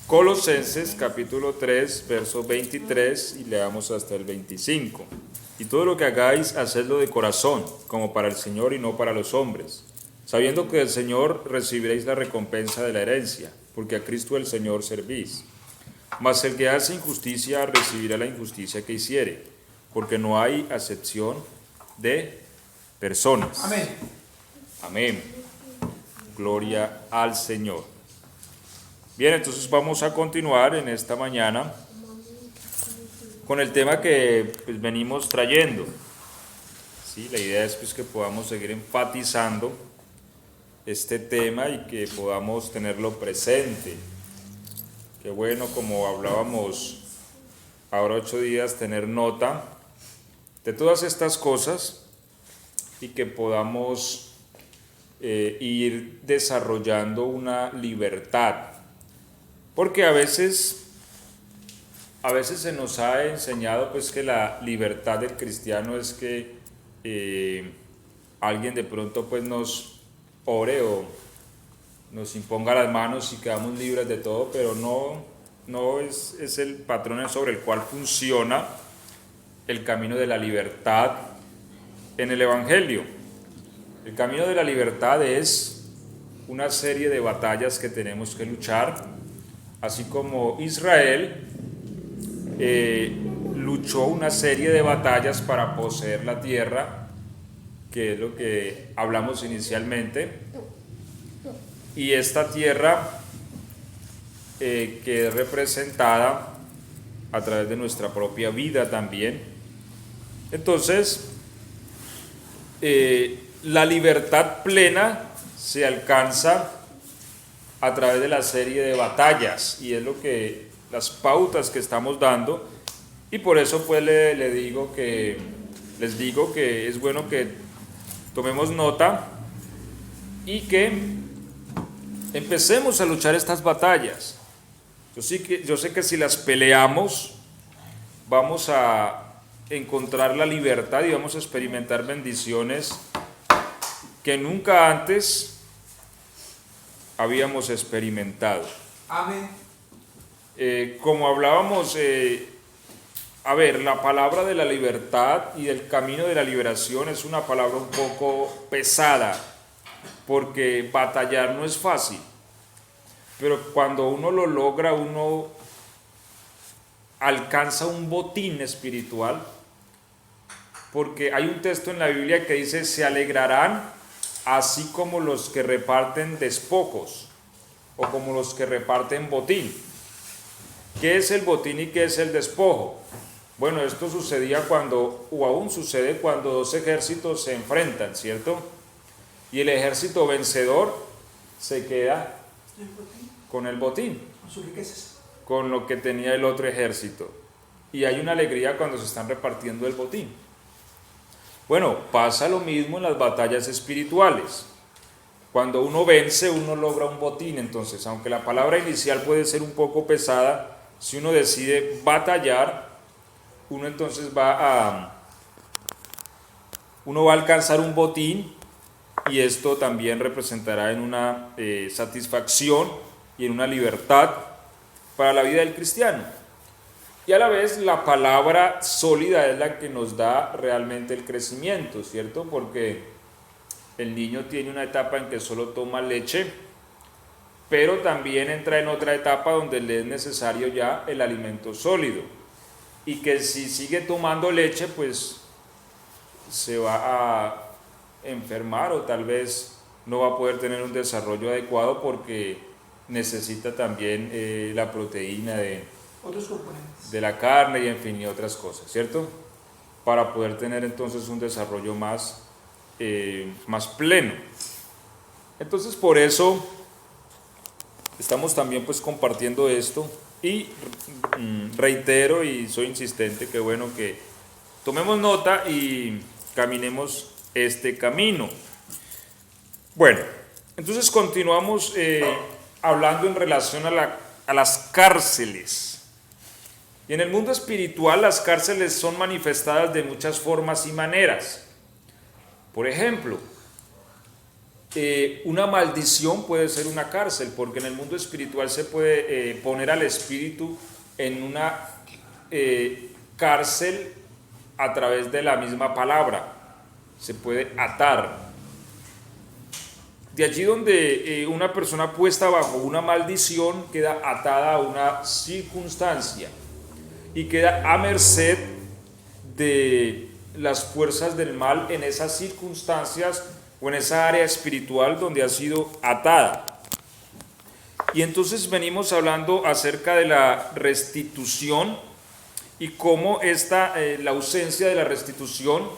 Colosenses capítulo 3, verso 23 y leamos hasta el 25. Y todo lo que hagáis, hacedlo de corazón, como para el Señor y no para los hombres, sabiendo que del Señor recibiréis la recompensa de la herencia, porque a Cristo el Señor servís. Mas el que hace injusticia recibirá la injusticia que hiciere, porque no hay acepción de personas. Amén. Amén. Gloria al Señor. Bien, entonces vamos a continuar en esta mañana con el tema que pues, venimos trayendo. ¿Sí? La idea es pues, que podamos seguir enfatizando este tema y que podamos tenerlo presente. Qué bueno, como hablábamos ahora 8 días, tener nota de todas estas cosas y que podamos ir desarrollando una libertad. Porque a veces se nos ha enseñado pues que la libertad del cristiano es que alguien de pronto pues nos ore o nos imponga las manos y quedamos libres de todo, pero no es el patrón sobre el cual funciona el camino de la libertad en el Evangelio. El camino de la libertad es una serie de batallas que tenemos que luchar, así como Israel luchó una serie de batallas para poseer la tierra, que es lo que hablamos inicialmente, y esta tierra que es representada a través de nuestra propia vida también. Entonces, la libertad plena se alcanza a través de la serie de batallas, y es lo que las pautas que estamos dando, y por eso pues les digo que es bueno que tomemos nota y que empecemos a luchar estas batallas. Yo sé que si las peleamos vamos a encontrar la libertad y vamos a experimentar bendiciones que nunca antes habíamos experimentado. Amén. Como hablábamos, la palabra de la libertad y del camino de la liberación es una palabra un poco pesada, porque batallar no es fácil, pero cuando uno lo logra, uno alcanza un botín espiritual, porque hay un texto en la Biblia que dice: se alegrarán así como los que reparten despojos o como los que reparten botín. ¿Qué es el botín y qué es el despojo? Bueno, esto sucedía o aún sucede cuando dos ejércitos se enfrentan, ¿cierto? Y el ejército vencedor se queda con el botín, Con sus riquezas. con lo que tenía el otro ejército. Y hay una alegría cuando se están repartiendo el botín. Bueno, pasa lo mismo en las batallas espirituales. Cuando uno vence, uno logra un botín. Entonces, aunque la palabra inicial puede ser un poco pesada, si uno decide batallar, uno entonces va a alcanzar un botín, y esto también representará en una satisfacción y en una libertad para la vida del cristiano. Y a la vez la palabra sólida es la que nos da realmente el crecimiento, ¿cierto? Porque el niño tiene una etapa en que solo toma leche, pero también entra en otra etapa donde le es necesario ya el alimento sólido. Y que si sigue tomando leche, pues se va a enfermar o tal vez no va a poder tener un desarrollo adecuado porque necesita también la proteína Otros componentes. de la carne y en fin y otras cosas, ¿cierto? Para poder tener entonces un desarrollo más pleno. Entonces por eso estamos también pues compartiendo esto, y reitero y soy insistente que bueno que tomemos nota y caminemos este camino. Bueno, entonces continuamos hablando en relación a las cárceles. Y en el mundo espiritual las cárceles son manifestadas de muchas formas y maneras. Por ejemplo, una maldición puede ser una cárcel, porque en el mundo espiritual se puede poner al espíritu en una cárcel a través de la misma palabra, se puede atar. De allí donde una persona puesta bajo una maldición queda atada a una circunstancia y queda a merced de las fuerzas del mal en esas circunstancias o en esa área espiritual donde ha sido atada. Y entonces venimos hablando acerca de la restitución y cómo la ausencia de la restitución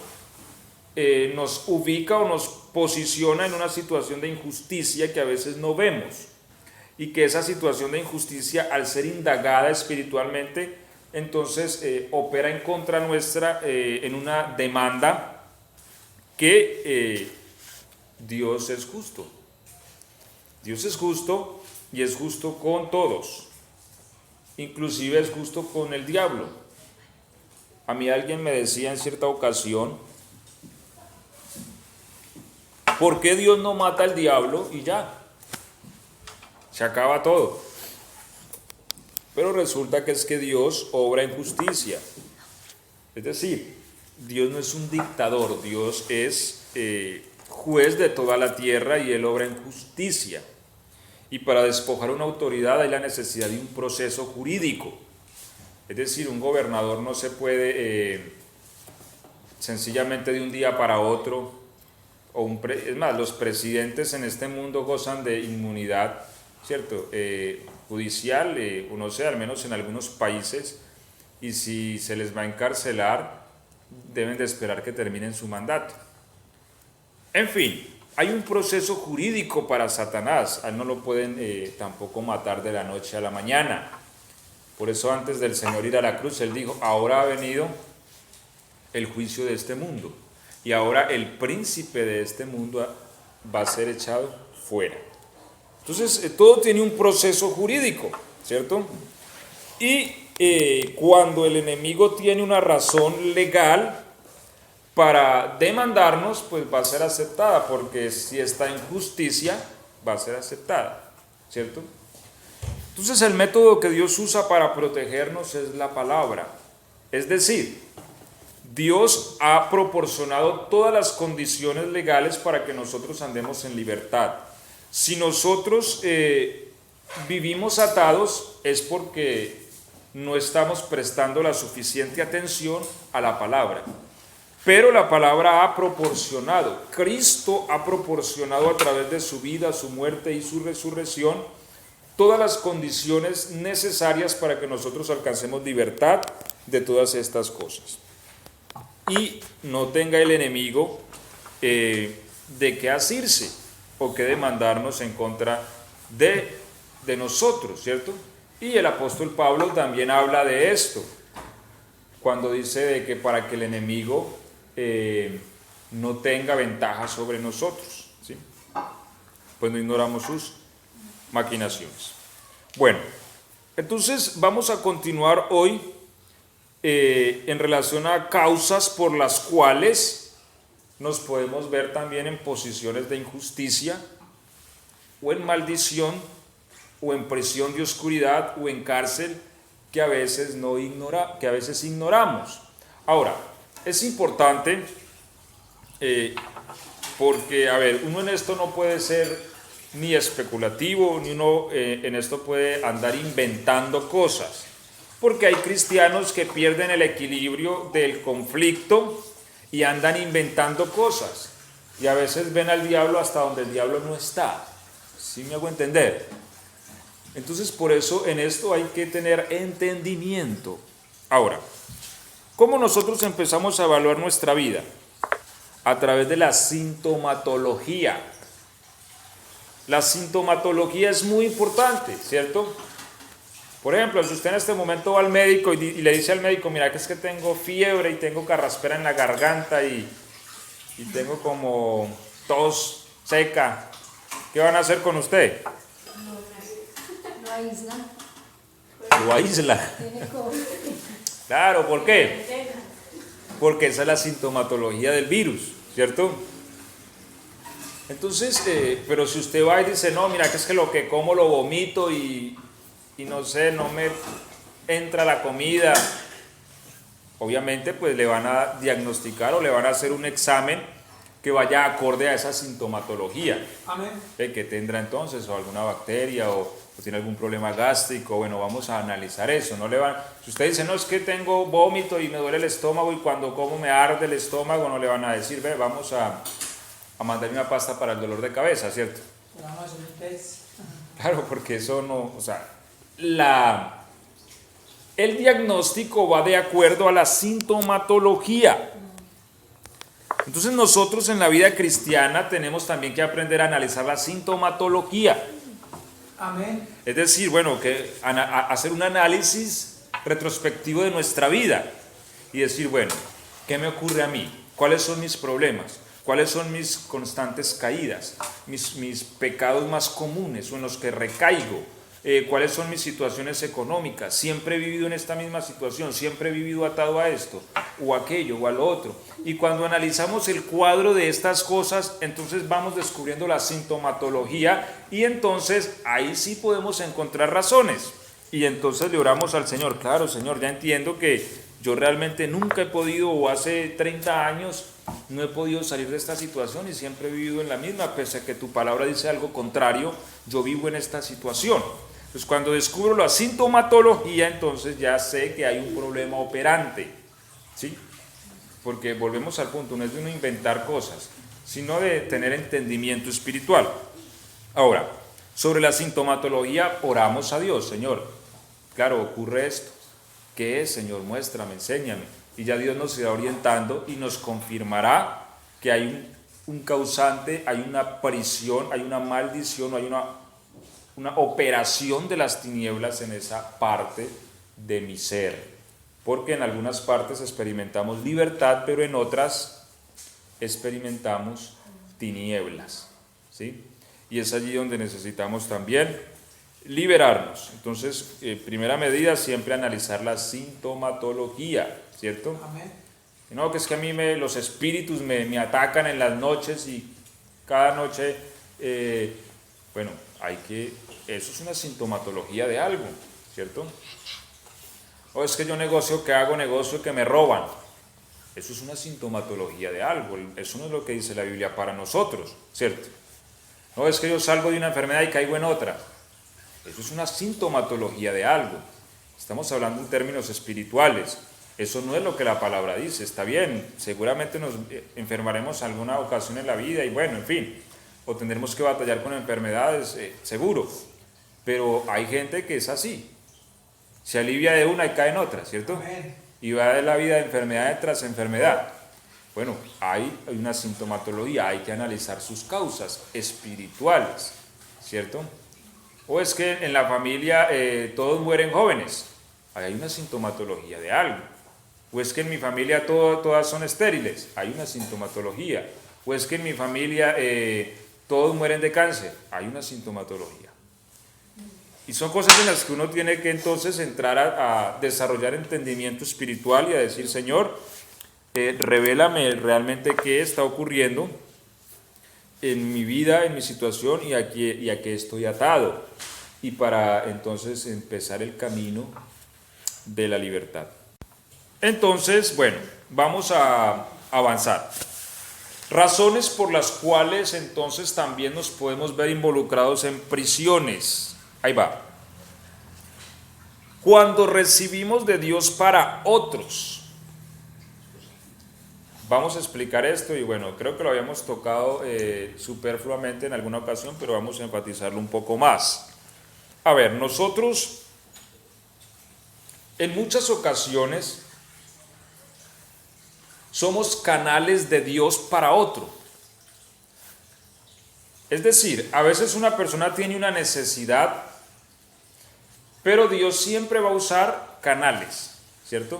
nos ubica o nos posiciona en una situación de injusticia que a veces no vemos, y que esa situación de injusticia, al ser indagada espiritualmente, entonces opera en contra nuestra en una demanda que Dios es justo. Dios es justo y es justo con todos, inclusive es justo con el diablo. A mí alguien me decía en cierta ocasión: ¿por qué Dios no mata al diablo y ya? Se acaba todo. Pero resulta que es que Dios obra en justicia. Es decir, Dios no es un dictador, Dios es juez de toda la tierra y Él obra en justicia. Y para despojar una autoridad hay la necesidad de un proceso jurídico. Es decir, un gobernador no se puede sencillamente de un día para otro, es más, los presidentes en este mundo gozan de inmunidad, ¿cierto? Judicial, o no sé, al menos en algunos países, y si se les va a encarcelar, deben de esperar que terminen su mandato. En fin, hay un proceso jurídico para Satanás, a él no lo pueden tampoco matar de la noche a la mañana. Por eso antes del Señor ir a la cruz, Él dijo: ahora ha venido el juicio de este mundo, y ahora el príncipe de este mundo va a ser echado fuera. Entonces, todo tiene un proceso jurídico, ¿cierto? Y cuando el enemigo tiene una razón legal para demandarnos, pues va a ser aceptada, porque si está en justicia, va a ser aceptada, ¿cierto? Entonces, el método que Dios usa para protegernos es la palabra. Es decir, Dios ha proporcionado todas las condiciones legales para que nosotros andemos en libertad. Si nosotros vivimos atados, es porque no estamos prestando la suficiente atención a la palabra. Pero la palabra ha proporcionado, Cristo ha proporcionado a través de su vida, su muerte y su resurrección, todas las condiciones necesarias para que nosotros alcancemos libertad de todas estas cosas. Y no tenga el enemigo de qué asirse o qué demandarnos en contra de nosotros, ¿cierto? Y el apóstol Pablo también habla de esto, cuando dice de que para que el enemigo no tenga ventaja sobre nosotros, ¿sí? Pues no ignoramos sus maquinaciones. Bueno, entonces vamos a continuar hoy en relación a causas por las cuales nos podemos ver también en posiciones de injusticia, o en maldición, o en prisión de oscuridad, o en cárcel que a veces ignoramos. Ahora, es importante porque, a ver, uno en esto no puede ser ni especulativo, ni uno en esto puede andar inventando cosas, porque hay cristianos que pierden el equilibrio del conflicto y andan inventando cosas, y a veces ven al diablo hasta donde el diablo no está. ¿Sí me hago entender? Entonces, por eso en esto hay que tener entendimiento. Ahora, ¿cómo nosotros empezamos a evaluar nuestra vida? A través de la sintomatología. La sintomatología es muy importante, ¿cierto? Por ejemplo, si usted en este momento va al médico y le dice al médico: mira, que es que tengo fiebre y tengo carraspera en la garganta y tengo como tos seca, ¿qué van a hacer con usted? Lo aísla. Lo aísla. Tiene COVID. Claro, ¿por qué? Porque esa es la sintomatología del virus, ¿cierto? Entonces, pero si usted va y dice, no, mira que es que lo que como lo vomito y no sé, no me entra la comida, obviamente pues le van a diagnosticar o le van a hacer un examen que vaya acorde a esa sintomatología. Amén. Que tendrá entonces o alguna bacteria o tiene algún problema gástrico. Bueno, vamos a analizar eso. No le van, si usted dice, no, es que tengo vómito y me duele el estómago y cuando como me arde el estómago, no le van a decir, ve, vamos a mandarme una pasta para el dolor de cabeza, ¿cierto? Le vamos a hacer un test. Claro, porque eso no, o sea, el diagnóstico va de acuerdo a la sintomatología. Entonces nosotros en la vida cristiana tenemos también que aprender a analizar la sintomatología. Amén. Es decir, bueno, hacer un análisis retrospectivo de nuestra vida y decir, bueno, ¿qué me ocurre a mí? ¿Cuáles son mis problemas? ¿Cuáles son mis constantes caídas? Mis pecados más comunes o en los que recaigo. ¿Cuáles son mis situaciones económicas? Siempre he vivido en esta misma situación, siempre he vivido atado a esto, o aquello, o a lo otro. Y cuando analizamos el cuadro de estas cosas, entonces vamos descubriendo la sintomatología y entonces ahí sí podemos encontrar razones. Y entonces le oramos al Señor, claro, Señor, ya entiendo que yo realmente nunca he podido, o hace 30 años, no he podido salir de esta situación y siempre he vivido en la misma, pese a que tu palabra dice algo contrario, yo vivo en esta situación. Pues cuando descubro la sintomatología, entonces ya sé que hay un problema operante, ¿sí? Porque volvemos al punto, no es de uno inventar cosas, sino de tener entendimiento espiritual. Ahora, sobre la sintomatología, oramos a Dios, Señor, claro, ocurre esto. ¿Qué es, Señor? Muéstrame, enséñame. Y ya Dios nos irá orientando y nos confirmará que hay un causante, hay una prisión, hay una maldición, hay una operación de las tinieblas en esa parte de mi ser. Porque en algunas partes experimentamos libertad, pero en otras experimentamos tinieblas, ¿sí? Y es allí donde necesitamos también liberarnos. Entonces, primera medida, siempre analizar la sintomatología, ¿cierto? Amén. No, que es que a mí los espíritus me atacan en las noches y cada noche, bueno, eso es una sintomatología de algo, ¿cierto? O es que yo que hago negocio que me roban. Eso es una sintomatología de algo. Eso no es lo que dice la Biblia para nosotros, ¿cierto? No, es que yo salgo de una enfermedad y caigo en otra. Eso es una sintomatología de algo. Estamos hablando en términos espirituales. Eso no es lo que la palabra dice. Está bien, seguramente nos enfermaremos alguna ocasión en la vida y bueno, en fin, o tendremos que batallar con enfermedades, seguro. Pero hay gente que es así. Se alivia de una y cae en otra, ¿cierto? Amén. Y va de la vida de enfermedad tras enfermedad. Bueno, hay una sintomatología, hay que analizar sus causas espirituales, ¿cierto? O es que en la familia todos mueren jóvenes, hay una sintomatología de algo. O es que en mi familia todas son estériles, hay una sintomatología. O es que en mi familia todos mueren de cáncer, hay una sintomatología. Y son cosas en las que uno tiene que entonces entrar a desarrollar entendimiento espiritual y a decir, Señor, revélame realmente qué está ocurriendo en mi vida, en mi situación y a qué estoy atado. Y para entonces empezar el camino de la libertad. Entonces, bueno, vamos a avanzar. Razones por las cuales entonces también nos podemos ver involucrados en prisiones. Ahí va. Cuando recibimos de Dios para otros. Vamos a explicar esto y bueno, creo que lo habíamos tocado superfluamente en alguna ocasión, pero vamos a enfatizarlo un poco más. A ver, nosotros en muchas ocasiones somos canales de Dios para otro. Es decir, a veces una persona tiene una necesidad, pero Dios siempre va a usar canales, ¿cierto?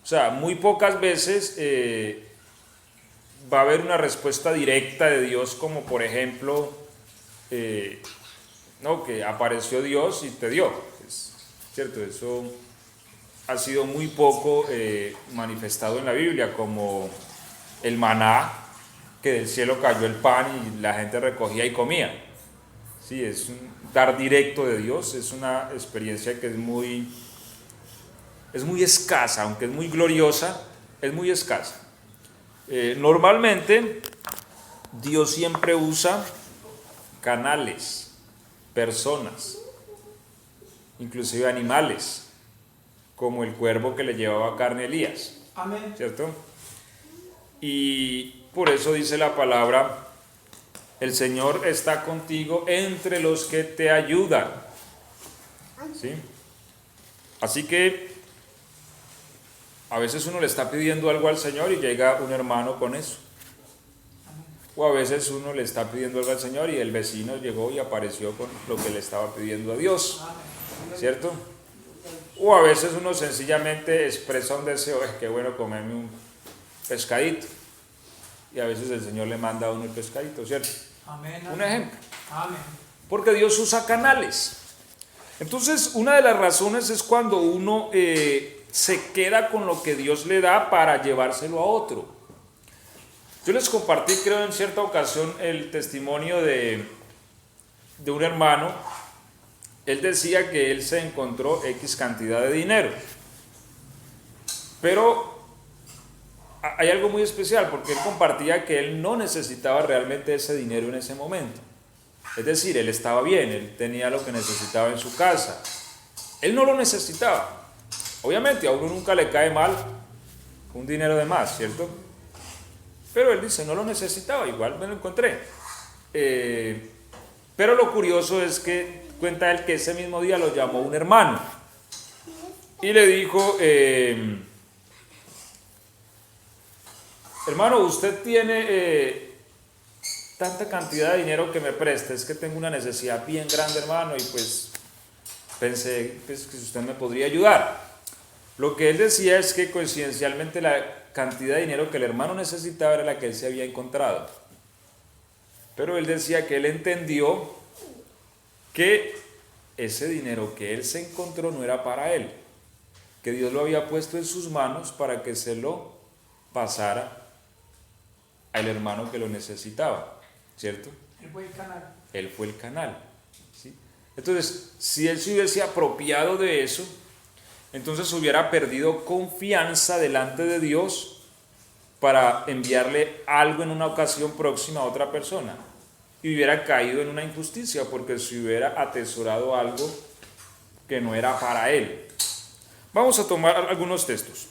O sea, muy pocas veces va a haber una respuesta directa de Dios, como por ejemplo, no, que apareció Dios y te dio, ¿cierto? Eso ha sido muy poco manifestado en la Biblia, como el maná, que del cielo cayó el pan y la gente recogía y comía. Sí, es un dar directo de Dios, es una experiencia que es muy escasa, aunque es muy gloriosa, es muy escasa. Normalmente Dios siempre usa canales, personas, inclusive animales, como el cuervo que le llevaba carne a Elías, Amén. ¿cierto? Y por eso dice la palabra, el Señor está contigo entre los que te ayudan, ¿sí? Así que a veces uno le está pidiendo algo al Señor y llega un hermano con eso. O a veces uno le está pidiendo algo al Señor y el vecino llegó y apareció con lo que le estaba pidiendo a Dios, ¿cierto? O a veces uno sencillamente expresa un deseo, es que bueno comerme un pescadito. Y a veces el Señor le manda a uno el pescadito, ¿cierto? Amén. Un ejemplo. Amén. Porque Dios usa canales. Entonces, una de las razones es cuando uno se queda con lo que Dios le da para llevárselo a otro. Yo les compartí, creo, en cierta ocasión el testimonio de un hermano. Él decía que él se encontró X cantidad de dinero. Pero hay algo muy especial, porque él compartía que él no necesitaba realmente ese dinero en ese momento. Es decir, él estaba bien, él tenía lo que necesitaba en su casa. Él no lo necesitaba. Obviamente a uno nunca le cae mal un dinero de más, ¿cierto? Pero él dice, no lo necesitaba, igual me lo encontré. Pero lo curioso es que cuenta él que ese mismo día lo llamó un hermano y le dijo, hermano, usted tiene tanta cantidad de dinero que me preste, es que tengo una necesidad bien grande, hermano, y pues pensé pues, que usted me podría ayudar. Lo que él decía es que coincidencialmente la cantidad de dinero que el hermano necesitaba era la que él se había encontrado. Pero él decía que él entendió que ese dinero que él se encontró no era para él, que Dios lo había puesto en sus manos para que se lo pasara al hermano que lo necesitaba, ¿cierto? Él fue el canal. Él fue el canal, ¿sí? Entonces, si él se hubiese apropiado de eso, entonces hubiera perdido confianza delante de Dios para enviarle algo en una ocasión próxima a otra persona y hubiera caído en una injusticia porque se hubiera atesorado algo que no era para él. Vamos a tomar algunos textos.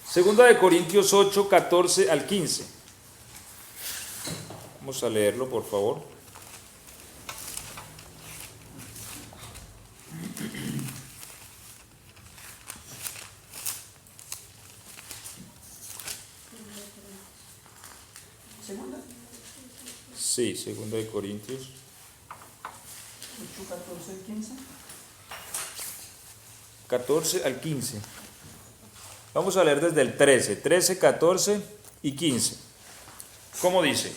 Segunda de Corintios 8, 14 al 15. Vamos a leerlo, por favor. Segunda. Sí, segunda de Corintios 8, 14, 15. 14 al 15. Vamos a leer desde el 13, 14 y 15. ¿Cómo dice?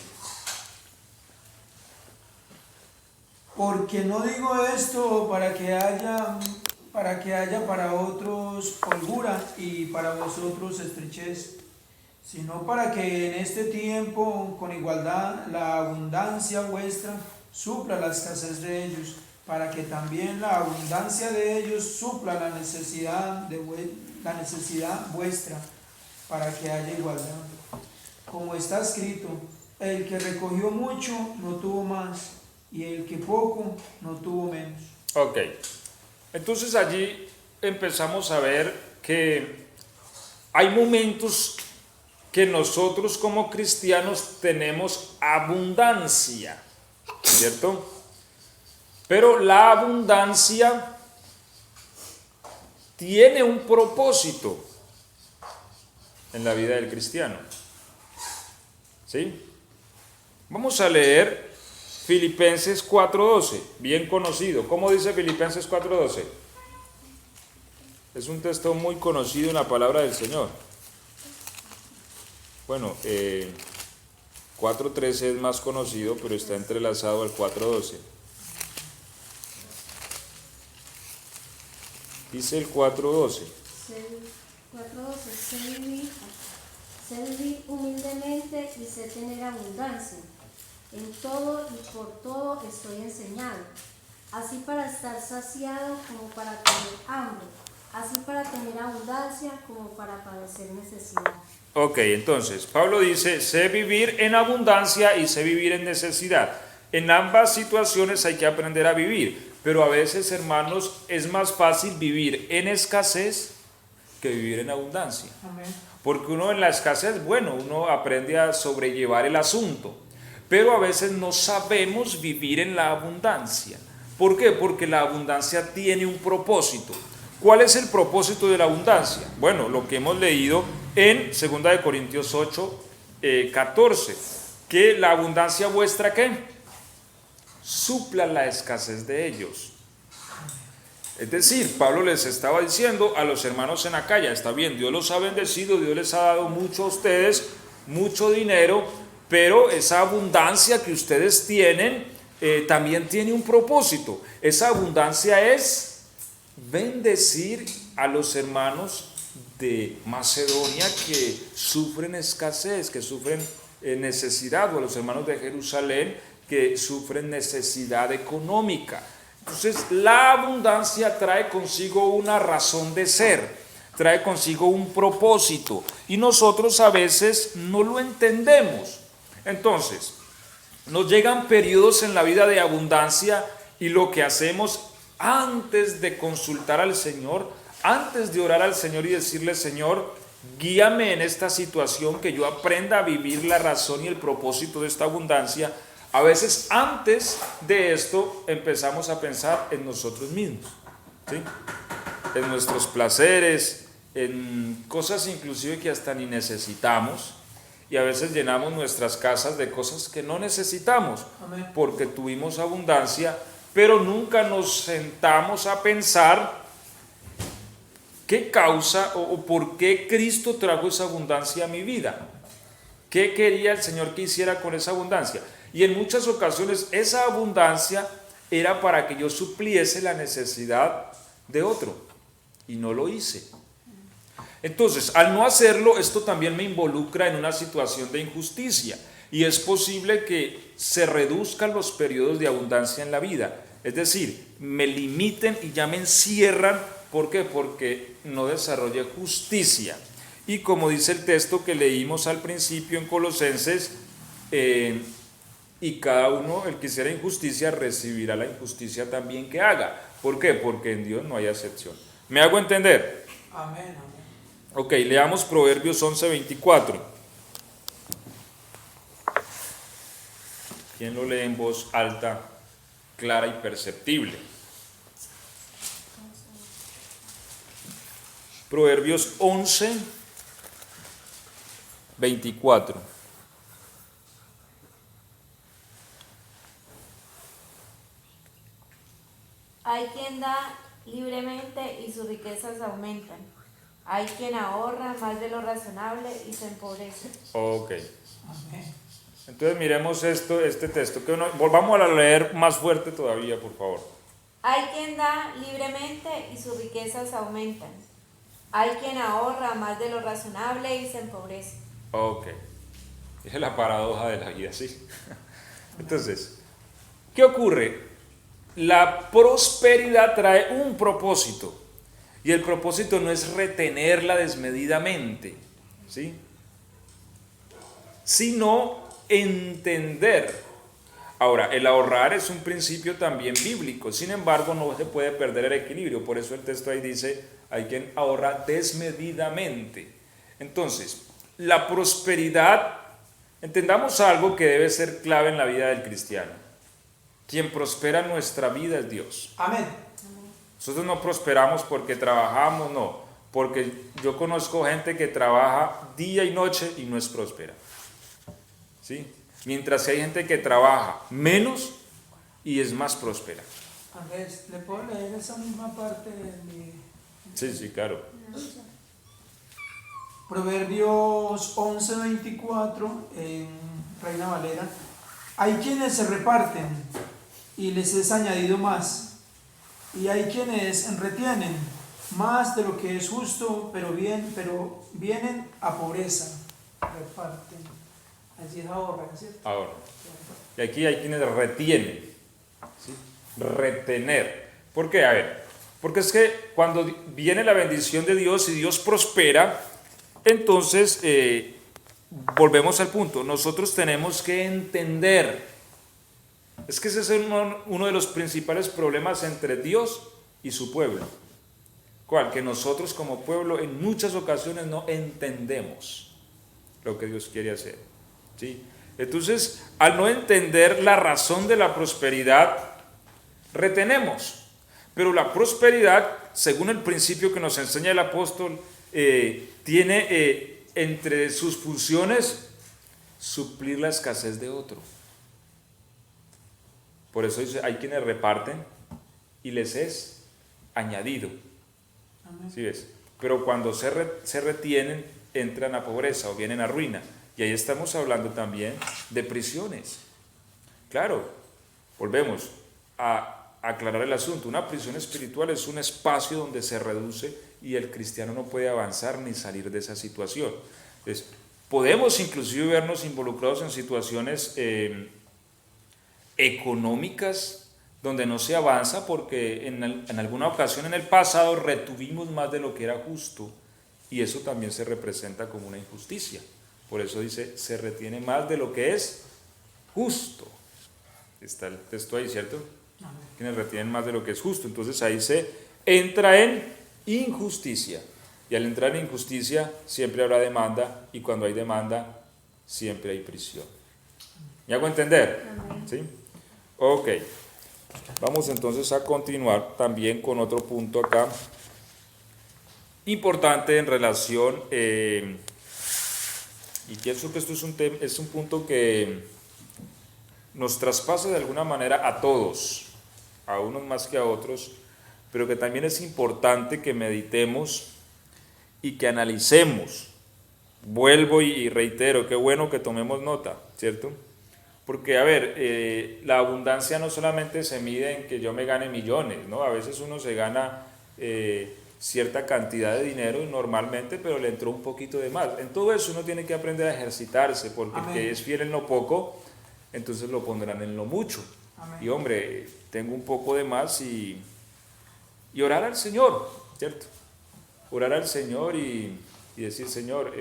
Porque no digo esto para que haya para otros holgura y para vosotros estrechez, sino para que en este tiempo con igualdad la abundancia vuestra supla la escasez de ellos, para que también la abundancia de ellos supla la necesidad vuestra, para que haya igualdad. Como está escrito, el que recogió mucho no tuvo más, y el que poco no tuvo menos. Ok, entonces allí empezamos a ver que hay momentos que nosotros como cristianos tenemos abundancia, ¿cierto? Pero la abundancia tiene un propósito en la vida del cristiano, ¿sí? Vamos a leer Filipenses 4:12, bien conocido. ¿Cómo dice Filipenses 4:12? Es un texto muy conocido en la palabra del Señor. Bueno, 4:13 es más conocido, pero está entrelazado al 4:12. Dice el 4:12. 4:12, sé mi hijo, sé vivir humildemente y sé tener abundancia. En todo y por todo estoy enseñado, así para estar saciado como para tener hambre, así para tener abundancia como para padecer necesidad. Ok, entonces, Pablo dice, sé vivir en abundancia y sé vivir en necesidad. En ambas situaciones hay que aprender a vivir, pero a veces, hermanos, es más fácil vivir en escasez que vivir en abundancia. Amén. Porque uno en la escasez, bueno, uno aprende a sobrellevar el asunto, pero a veces no sabemos vivir en la abundancia. ¿Por qué? Porque la abundancia tiene un propósito. ¿Cuál es el propósito de la abundancia? Bueno, lo que hemos leído en 2 Corintios 8, 14, que la abundancia vuestra, ¿qué? Supla la escasez de ellos. Es decir, Pablo les estaba diciendo a los hermanos en Acaya, está bien, Dios los ha bendecido, Dios les ha dado mucho a ustedes, mucho dinero, pero esa abundancia que ustedes tienen también tiene un propósito. Esa abundancia es bendecir a los hermanos de Macedonia que sufren escasez, que sufren necesidad, o a los hermanos de Jerusalén que sufren necesidad económica. Entonces, la abundancia trae consigo una razón de ser, trae consigo un propósito, y nosotros a veces no lo entendemos. Entonces, nos llegan periodos en la vida de abundancia y lo que hacemos antes de consultar al Señor, antes de orar al Señor y decirle, Señor, guíame en esta situación, que yo aprenda a vivir la razón y el propósito de esta abundancia. A veces antes de esto empezamos a pensar en nosotros mismos, ¿sí? En nuestros placeres, en cosas inclusive que hasta ni necesitamos, y a veces llenamos nuestras casas de cosas que no necesitamos. Amén. Porque tuvimos abundancia, pero nunca nos sentamos a pensar qué causa o por qué Cristo trajo esa abundancia a mi vida. ¿Qué quería el Señor que hiciera con esa abundancia? Y en muchas ocasiones esa abundancia era para que yo supliese la necesidad de otro, y no lo hice. Entonces, al no hacerlo, esto también me involucra en una situación de injusticia, y es posible que se reduzcan los periodos de abundancia en la vida, es decir, me limiten y ya me encierran. ¿Por qué? Porque no desarrollé justicia. Y como dice el texto que leímos al principio en Colosenses, y cada uno, el que hiciera injusticia, recibirá la injusticia también que haga. ¿Por qué? Porque en Dios no hay excepción. ¿Me hago entender? Amén, amén. Ok, leamos Proverbios 11:24. ¿Quién lo lee en voz alta, clara y perceptible? Proverbios 11:24. Hay quien da libremente y sus riquezas aumentan. Hay quien ahorra más de lo razonable y se empobrece. Ok. Amén. Entonces miremos este texto. Volvamos a leer más fuerte todavía, por favor. Hay quien da libremente y sus riquezas aumentan. Hay quien ahorra más de lo razonable y se empobrece. Ok. Es la paradoja de la vida, ¿sí? Entonces, ¿qué ocurre? La prosperidad trae un propósito, y el propósito no es retenerla desmedidamente, ¿sí? Sino entender. Ahora, el ahorrar es un principio también bíblico, sin embargo no se puede perder el equilibrio, por eso el texto ahí dice, hay quien ahorra desmedidamente. Entonces, la prosperidad, entendamos algo que debe ser clave en la vida del cristiano. Quien prospera en nuestra vida es Dios. Amén. Nosotros no prosperamos porque trabajamos, no, porque yo conozco gente que trabaja día y noche y no es próspera, ¿sí? Mientras que hay gente que trabaja menos y es más próspera. Andrés, ¿le puedo leer esa misma parte de mi... Sí, claro. Proverbios 11:24 en Reina Valera. Hay quienes se reparten y les es añadido más, y hay quienes retienen más de lo que es justo, pero vienen a pobreza. reparten. Allí es ahorran, ¿cierto? Ahora. Y aquí hay quienes retienen. ¿Sí? Retener. ¿Por qué? A ver, porque es que cuando viene la bendición de Dios y Dios prospera, entonces volvemos al punto. Nosotros tenemos que entender. Es que ese es uno de los principales problemas entre Dios y su pueblo. ¿Cuál? Que nosotros como pueblo en muchas ocasiones no entendemos lo que Dios quiere hacer. ¿Sí? Entonces, al no entender la razón de la prosperidad, retenemos. Pero la prosperidad, según el principio que nos enseña el apóstol, tiene entre sus funciones suplir la escasez de otro. Por eso dice, hay quienes reparten y les es añadido. ¿Sí ves? Pero cuando se retienen, entran a pobreza o vienen a ruina. Y ahí estamos hablando también de prisiones. Claro, volvemos a aclarar el asunto. Una prisión espiritual es un espacio donde se reduce y el cristiano no puede avanzar ni salir de esa situación. Entonces, podemos inclusive vernos involucrados en situaciones económicas donde no se avanza porque en alguna ocasión en el pasado retuvimos más de lo que era justo y eso también se representa como una injusticia. Por eso dice, se retiene más de lo que es justo. Está el texto ahí, ¿cierto? Quienes retienen más de lo que es justo. Entonces ahí se entra en injusticia. Y al entrar en injusticia siempre habrá demanda y cuando hay demanda siempre hay prisión. ¿Me hago entender? ¿Sí? Ok. Vamos entonces a continuar también con otro punto acá. Importante en relación... y pienso que esto es un punto que nos traspasa de alguna manera a todos, a unos más que a otros, pero que también es importante que meditemos y que analicemos. Vuelvo y reitero, qué bueno que tomemos nota, ¿cierto? Porque, a ver, la abundancia no solamente se mide en que yo me gane millones, ¿no? A veces uno se gana cierta cantidad de dinero normalmente, pero le entró un poquito de más. En todo eso uno tiene que aprender a ejercitarse, porque el que es fiel en lo poco, entonces lo pondrán en lo mucho. Amén. Y hombre, tengo un poco de más y orar al Señor, ¿cierto? Orar al Señor y decir, Señor,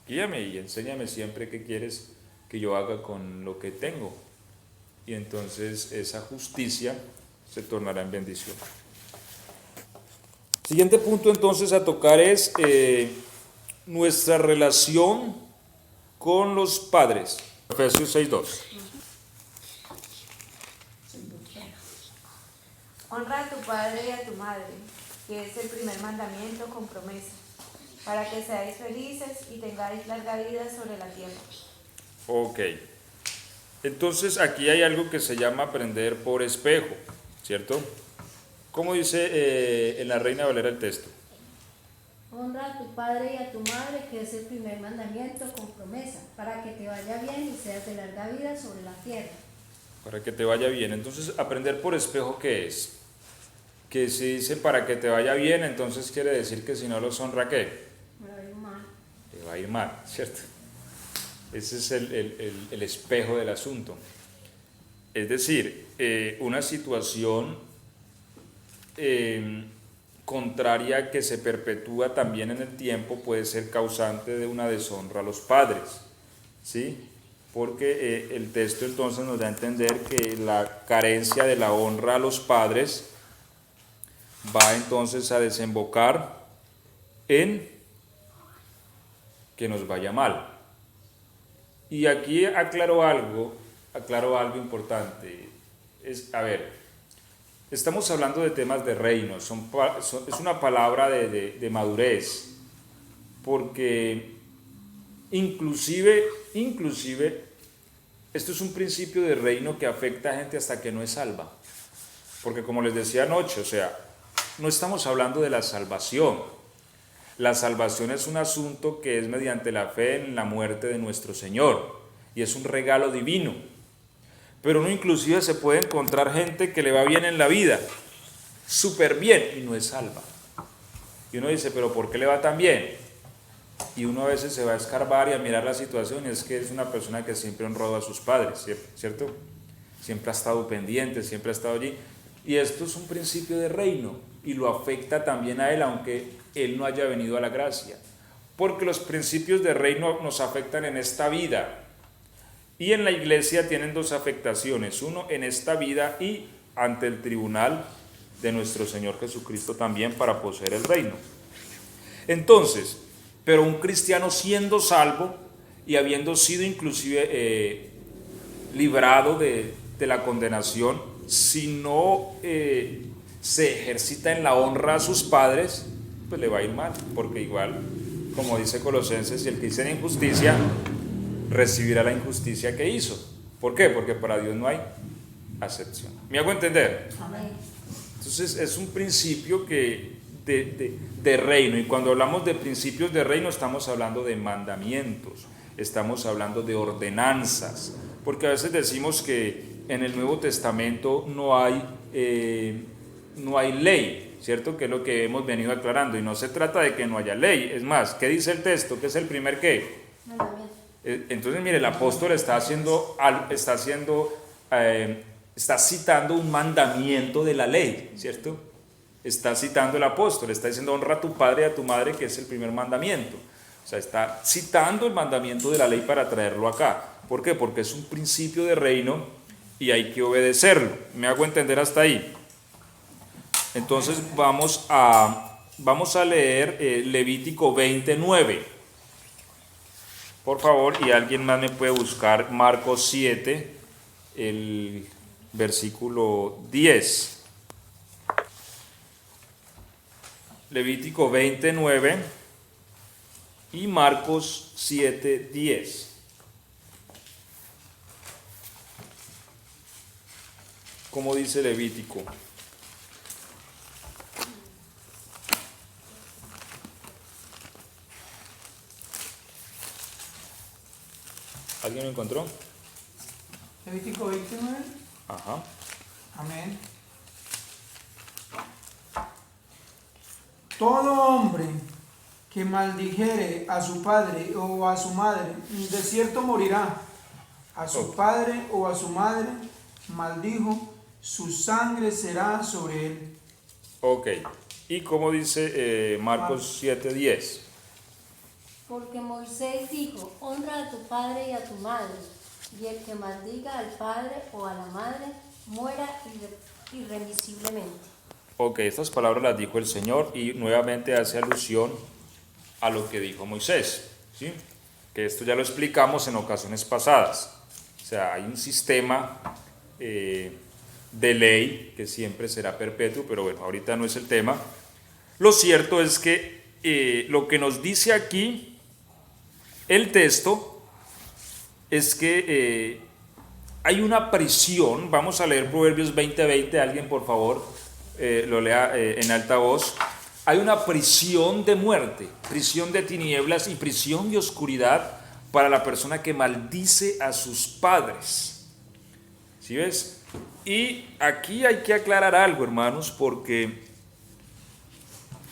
guíame y enséñame siempre qué quieres que yo haga con lo que tengo. Y entonces esa justicia se tornará en bendición. Siguiente punto entonces a tocar es nuestra relación con los padres. Efesios 6:2. Honra a tu padre y a tu madre, que es el primer mandamiento con promesa, para que seáis felices y tengáis larga vida sobre la tierra. Ok. Entonces aquí hay algo que se llama aprender por espejo, ¿cierto? ¿Cómo dice en la Reina Valera el texto? Honra a tu padre y a tu madre, que es el primer mandamiento con promesa, para que te vaya bien y seas de larga vida sobre la tierra. Para que te vaya bien. Entonces, aprender por espejo, ¿qué es? Que si dice para que te vaya bien, entonces quiere decir que si no los honra, ¿qué? Me va a ir mal. Te va a ir mal, ¿cierto? Ese es el espejo del asunto. Es decir, una situación contraria que se perpetúa también en el tiempo puede ser causante de una deshonra a los padres, ¿sí? Porque el texto entonces nos da a entender que la carencia de la honra a los padres va entonces a desembocar en que nos vaya mal. Y aquí aclaro algo importante. A ver, estamos hablando de temas de reino, es una palabra de madurez, porque inclusive, esto es un principio de reino que afecta a gente hasta que no es salva. Porque como les decía anoche, o sea, no estamos hablando de la salvación. La salvación es un asunto que es mediante la fe en la muerte de nuestro Señor, y es un regalo divino. Pero uno inclusive se puede encontrar gente que le va bien en la vida, súper bien, y no es salva. Y uno dice, ¿pero por qué le va tan bien? Y uno a veces se va a escarbar y a mirar la situación, y es que es una persona que siempre honró a sus padres, ¿cierto? Siempre ha estado pendiente, siempre ha estado allí. Y esto es un principio de reino y lo afecta también a él, aunque él no haya venido a la gracia. Porque los principios de reino nos afectan en esta vida. Y en la iglesia tienen dos afectaciones, uno en esta vida y ante el tribunal de nuestro Señor Jesucristo también para poseer el reino. Entonces, pero un cristiano siendo salvo y habiendo sido inclusive librado de la condenación, si no se ejercita en la honra a sus padres, pues le va a ir mal, porque igual, como dice Colosenses, si el que hizo en injusticia, recibirá la injusticia que hizo. ¿Por qué? Porque para Dios no hay acepción. ¿Me hago entender? Amén. Entonces es un principio de reino, y cuando hablamos de principios de reino estamos hablando de mandamientos, estamos hablando de ordenanzas, porque a veces decimos que en el Nuevo Testamento no hay ley, ¿cierto? Que es lo que hemos venido aclarando, y no se trata de que no haya ley. Es más, ¿qué dice el texto? ¿Qué es el primer qué? Mandamiento. Entonces, mire, el apóstol está citando un mandamiento de la ley, ¿cierto? Está citando el apóstol, está diciendo honra a tu padre y a tu madre, que es el primer mandamiento. O sea, está citando el mandamiento de la ley para traerlo acá. ¿Por qué? Porque es un principio de reino y hay que obedecerlo. ¿Me hago entender hasta ahí? Entonces vamos a leer Levítico 29. Por favor, y alguien más me puede buscar Marcos 7, el versículo 10. Levítico 29 y Marcos 7, 10. ¿Cómo dice Levítico? ¿Alguien lo encontró? Levítico 29. Ajá. Amén. Todo hombre que maldijere a su padre o a su madre, de cierto morirá. A su padre o a su madre maldijo, su sangre será sobre él. Ok. ¿Y cómo dice Marcos 7, 10? Porque Moisés dijo, honra a tu padre y a tu madre, y el que maldiga al padre o a la madre, muera irremisiblemente. Ok, estas palabras las dijo el Señor y nuevamente hace alusión a lo que dijo Moisés, ¿sí? Que esto ya lo explicamos en ocasiones pasadas. O sea, hay un sistema de ley que siempre será perpetuo, pero bueno, ahorita no es el tema. Lo cierto es que lo que nos dice aquí el texto es que hay una prisión. Vamos a leer Proverbios 20:20, alguien por favor lo lea en alta voz. Hay una prisión de muerte, prisión de tinieblas y prisión de oscuridad para la persona que maldice a sus padres. ¿Sí ves? Y aquí hay que aclarar algo, hermanos, porque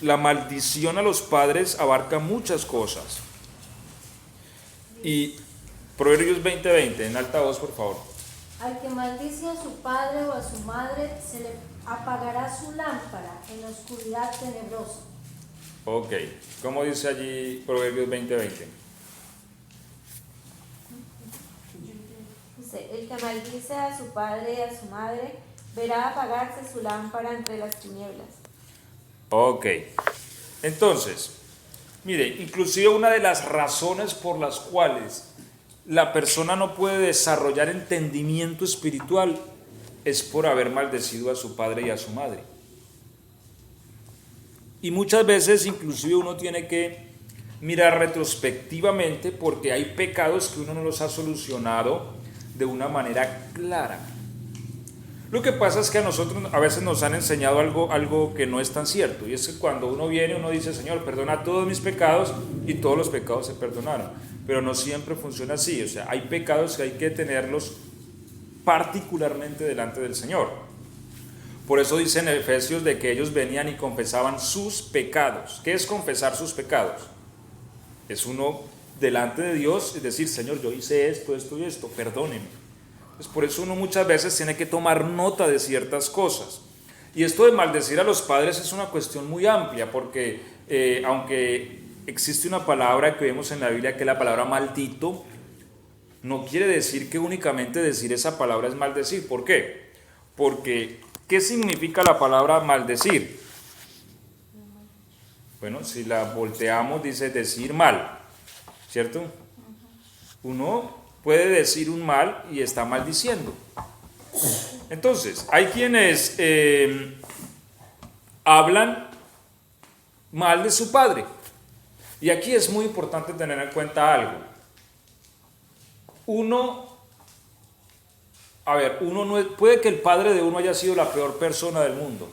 la maldición a los padres abarca muchas cosas. Y Proverbios 20:20, en alta voz, por favor. Al que maldice a su padre o a su madre, se le apagará su lámpara en la oscuridad tenebrosa. Ok, ¿cómo dice allí Proverbios 20:20? Dice, el que maldice a su padre y a su madre, verá apagarse su lámpara entre las tinieblas. Ok, entonces, mire, inclusive una de las razones por las cuales la persona no puede desarrollar entendimiento espiritual es por haber maldecido a su padre y a su madre. Y muchas veces inclusive uno tiene que mirar retrospectivamente porque hay pecados que uno no los ha solucionado de una manera clara. Lo que pasa es que a nosotros a veces nos han enseñado algo que no es tan cierto, y es que cuando uno viene, uno dice, Señor, perdona todos mis pecados, y todos los pecados se perdonaron, pero no siempre funciona así. O sea, hay pecados que hay que tenerlos particularmente delante del Señor. Por eso dice en Efesios de que ellos venían y confesaban sus pecados. ¿Qué es confesar sus pecados? Es uno delante de Dios, es decir, Señor, yo hice esto, esto y esto, perdóneme. Pues por eso uno muchas veces tiene que tomar nota de ciertas cosas. Y esto de maldecir a los padres es una cuestión muy amplia, porque aunque existe una palabra que vemos en la Biblia que es la palabra maldito, no quiere decir que únicamente decir esa palabra es maldecir. ¿Por qué? Porque, ¿qué significa la palabra maldecir? Bueno, si la volteamos dice decir mal, ¿cierto? Uno puede decir un mal y está maldiciendo. Entonces, hay quienes hablan mal de su padre. Y aquí es muy importante tener en cuenta algo. Uno no puede que el padre de uno haya sido la peor persona del mundo,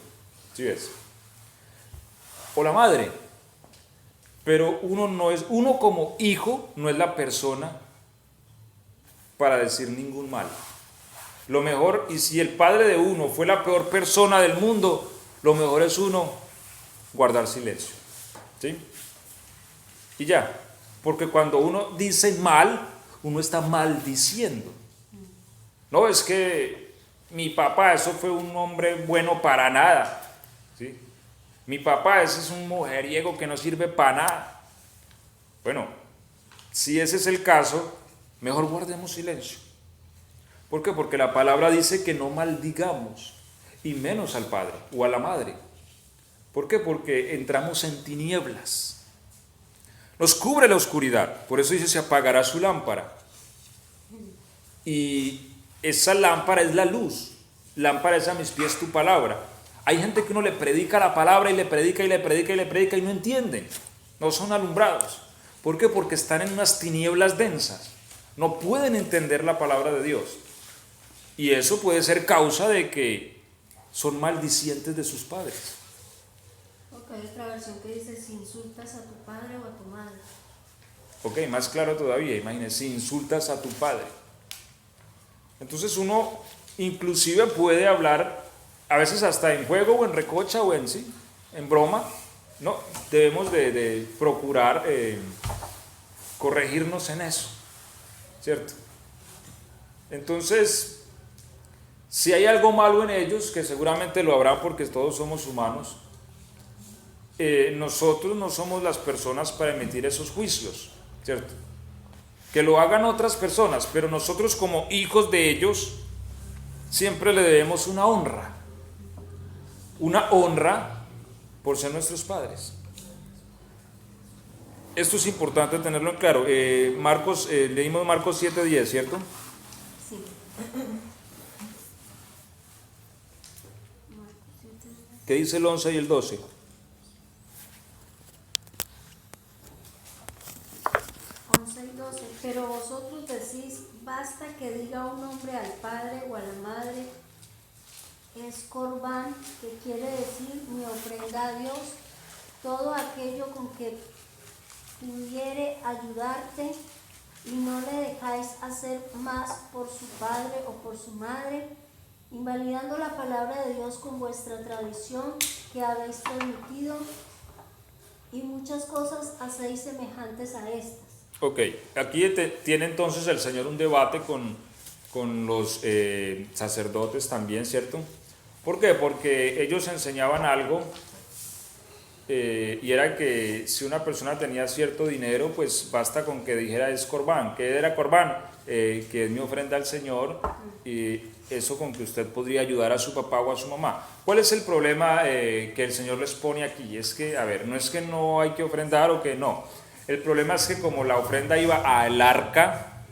¿sí ves? O la madre, pero uno como hijo no es la persona para decir ningún mal. Lo mejor, y si el padre de uno fue la peor persona del mundo, lo mejor es uno guardar silencio, ¿sí? Y ya, porque cuando uno dice mal, uno está maldiciendo. No, es que mi papá, eso fue un hombre bueno para nada, ¿sí? Mi papá, ese es un mujeriego que no sirve para nada. Bueno, si ese es el caso, mejor guardemos silencio. ¿Por qué? Porque la palabra dice que no maldigamos, y menos al padre o a la madre. ¿Por qué? Porque entramos en tinieblas. Nos cubre la oscuridad, por eso dice se apagará su lámpara. Y esa lámpara es la luz. Lámpara es a mis pies tu palabra. Hay gente que uno le predica la palabra y le predica y le predica y le predica y no entienden. No son alumbrados. ¿Por qué? Porque están en unas tinieblas densas. No pueden entender la palabra de Dios. Y eso puede ser causa de que son maldicientes de sus padres. Ok, hay otra versión que dice si insultas a tu padre o a tu madre. Ok, más claro todavía, imagínense, si insultas a tu padre. Entonces uno inclusive puede hablar, a veces hasta en juego o en recocha o en broma. No, debemos de procurar corregirnos en eso, ¿cierto? Entonces, si hay algo malo en ellos, que seguramente lo habrá porque todos somos humanos, nosotros no somos las personas para emitir esos juicios, ¿cierto? Que lo hagan otras personas, pero nosotros como hijos de ellos siempre le debemos una honra por ser nuestros padres. Esto es importante tenerlo en claro. Leímos Marcos 7:10, ¿cierto? Sí. ¿Qué dice el 11 y el 12? 11 y 12. Pero vosotros decís, basta que diga un hombre al padre o a la madre, es corbán, que quiere decir mi ofrenda a Dios, todo aquello con que pudiere ayudarte, y no le dejáis hacer más por su padre o por su madre, invalidando la palabra de Dios con vuestra tradición que habéis transmitido, y muchas cosas hacéis semejantes a estas. Ok, aquí tiene entonces el Señor un debate con los sacerdotes también, ¿cierto? ¿Por qué? Porque ellos enseñaban algo y era que si una persona tenía cierto dinero, pues basta con que dijera es corbán. ¿Qué era corbán? Que es mi ofrenda al Señor, y eso con que usted podría ayudar a su papá o a su mamá. ¿Cuál es el problema que el Señor les pone aquí? Es que, a ver, no es que no hay que ofrendar o que no. El problema es que como la ofrenda iba al arca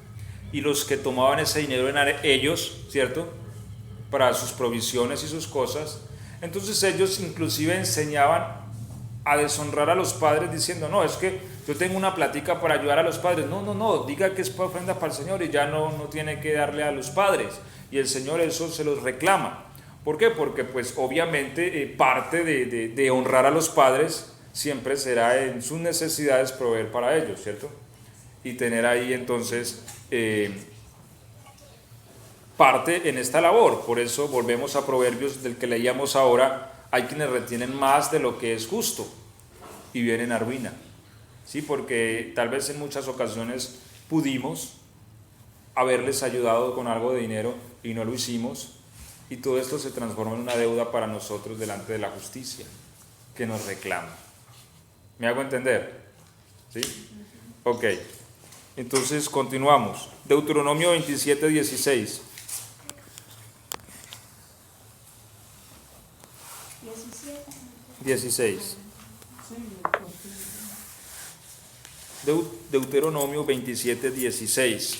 y los que tomaban ese dinero eran ellos, ¿cierto? Para sus provisiones y sus cosas, entonces ellos inclusive enseñaban a deshonrar a los padres diciendo, no, es que yo tengo una platica para ayudar a los padres. No, diga que es ofrenda para el Señor y ya no tiene que darle a los padres. Y el Señor eso se los reclama. ¿Por qué? Porque pues obviamente parte de honrar a los padres siempre será en sus necesidades proveer para ellos, ¿cierto? Y tener ahí entonces parte en esta labor. Por eso volvemos a Proverbios del que leíamos ahora. Hay quienes retienen más de lo que es justo y vienen a ruina. ¿sí? Porque tal vez en muchas ocasiones pudimos haberles ayudado con algo de dinero y no lo hicimos, y todo esto se transforma en una deuda para nosotros delante de la justicia que nos reclama. ¿Me hago entender? ¿Sí? Ok. Entonces continuamos. Deuteronomio 27, 16. 16. Deuteronomio 27, 16.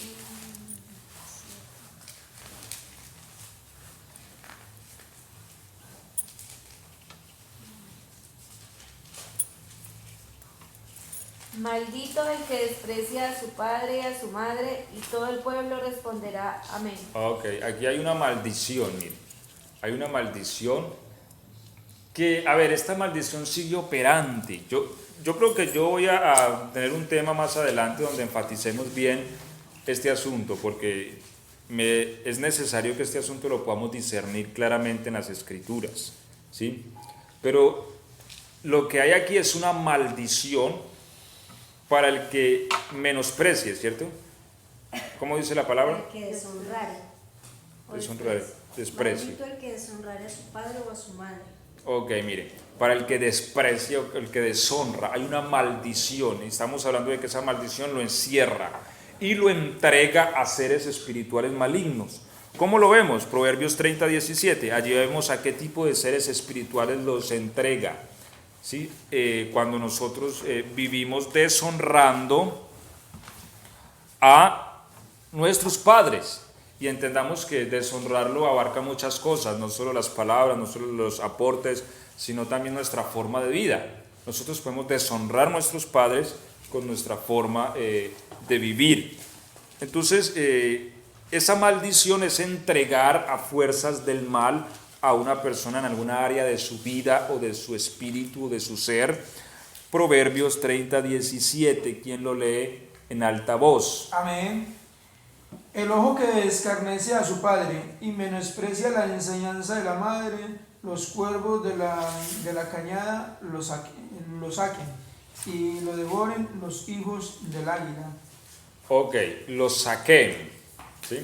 Maldito el que desprecia a su padre y a su madre, y todo el pueblo responderá amén. Ok, aquí hay una maldición, miren. Hay una maldición que, a ver, esta maldición sigue operante. Yo creo que yo voy a tener un tema más adelante donde enfaticemos bien este asunto, porque es necesario que este asunto lo podamos discernir claramente en las Escrituras, ¿sí? Pero lo que hay aquí es una maldición para el que menosprecie, ¿cierto? ¿Cómo dice la palabra? El que deshonrare. Deshonrare, desprecio. Maldito el que deshonrare a su padre o a su madre. Ok, mire, para el que desprecia, el que deshonra, hay una maldición. Estamos hablando de que esa maldición lo encierra y lo entrega a seres espirituales malignos. ¿Cómo lo vemos? Proverbios 30, 17. Allí vemos a qué tipo de seres espirituales los entrega. ¿Sí? Cuando nosotros vivimos deshonrando a nuestros padres, y entendamos que deshonrarlo abarca muchas cosas, no solo las palabras, no solo los aportes, sino también nuestra forma de vida. Nosotros podemos deshonrar a nuestros padres con nuestra forma de vivir. Entonces, esa maldición es entregar a fuerzas del mal a una persona en alguna área de su vida o de su espíritu o de su ser. Proverbios 30, 17, ¿quién lo lee en alta voz? Amén. El ojo que escarnece a su padre y menosprecia la enseñanza de la madre, los cuervos de la cañada lo saquen y lo devoren los hijos del águila. Ok, lo saquen, ¿sí?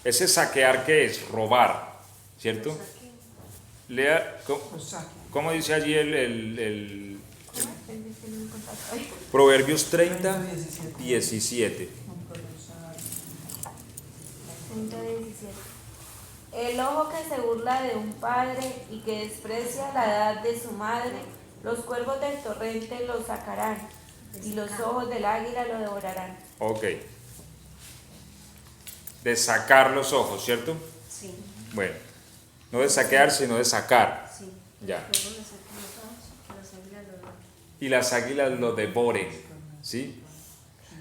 Ese saquear, ¿qué es? Robar, ¿cierto? Lea, ¿cómo dice allí el Proverbios 30, 17? Punto 17. El ojo que se burla de un padre y que desprecia la edad de su madre, los cuervos del torrente lo sacarán, y los ojos del águila lo devorarán. Ok. De sacar los ojos, ¿cierto? Sí. Bueno, no de saquear, sino de sacar. Sí. Ya. Luego le sacan los ojos y las águilas lo devoran. Y las águilas lo devoren, ¿sí?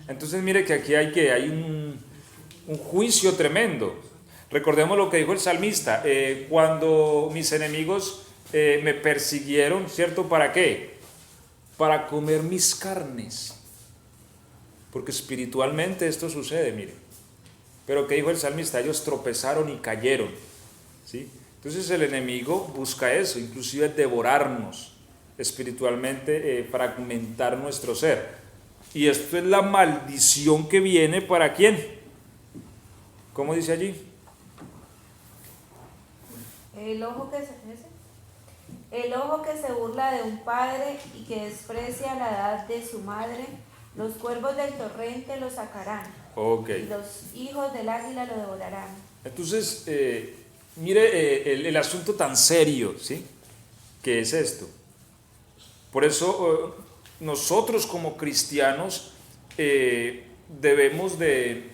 Entonces mire que aquí hay un juicio tremendo. Recordemos lo que dijo el salmista, cuando mis enemigos me persiguieron, ¿cierto? ¿Para qué? Para comer mis carnes. Porque espiritualmente esto sucede, mire. Pero ¿qué dijo el salmista? Ellos tropezaron y cayeron, ¿sí? Entonces el enemigo busca eso, inclusive devorarnos espiritualmente, fragmentar nuestro ser. Y esto es la maldición que viene ¿para quién? ¿Cómo dice allí? El ojo que se burla de un padre y que desprecia la edad de su madre, los cuervos del torrente lo sacarán, Okay. y los hijos del águila lo devorarán. Entonces, mire el asunto tan serio, ¿sí? Que es esto. Por eso nosotros como cristianos debemos de...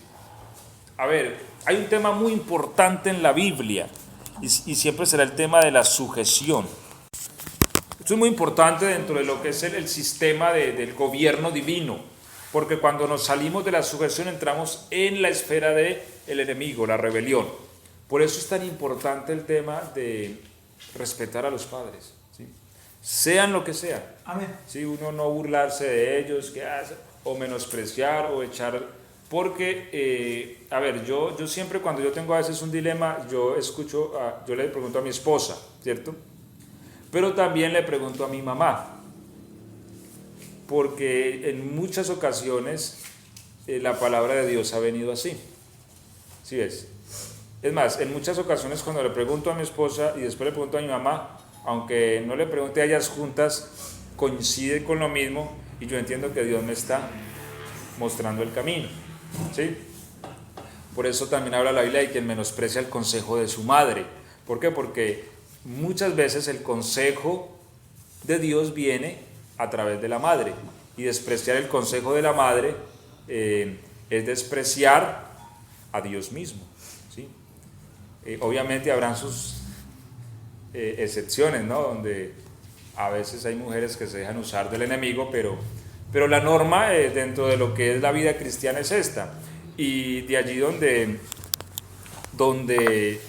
A ver, hay un tema muy importante en la Biblia y siempre será el tema de la sujeción. Esto es muy importante dentro de lo que es el sistema del gobierno divino, porque cuando nos salimos de la sujeción entramos en la esfera del enemigo, la rebelión. Por eso es tan importante el tema de respetar a los padres, ¿sí? Sean lo que sean. Amén. ¿Sí? Uno no burlarse de ellos, o menospreciar o echar... Porque, a ver, yo siempre cuando yo tengo a veces un dilema, yo le pregunto a mi esposa, ¿cierto? Pero también le pregunto a mi mamá. porque en muchas ocasiones la palabra de Dios ha venido así. ¿Sí ves? Es más, en muchas ocasiones cuando le pregunto a mi esposa y después le pregunto a mi mamá, aunque no le pregunte a ellas juntas, coincide con lo mismo y yo entiendo que Dios me está mostrando el camino. ¿Sí? Por eso también habla la Biblia de quien menosprecia el consejo de su madre. ¿Por qué? Porque muchas veces el consejo de Dios viene a través de la madre, y despreciar el consejo de la madre es despreciar a Dios mismo. ¿Sí? Obviamente habrán sus excepciones, ¿no? Donde a veces hay mujeres que se dejan usar del enemigo, pero la norma dentro de lo que es la vida cristiana es esta. Y de allí donde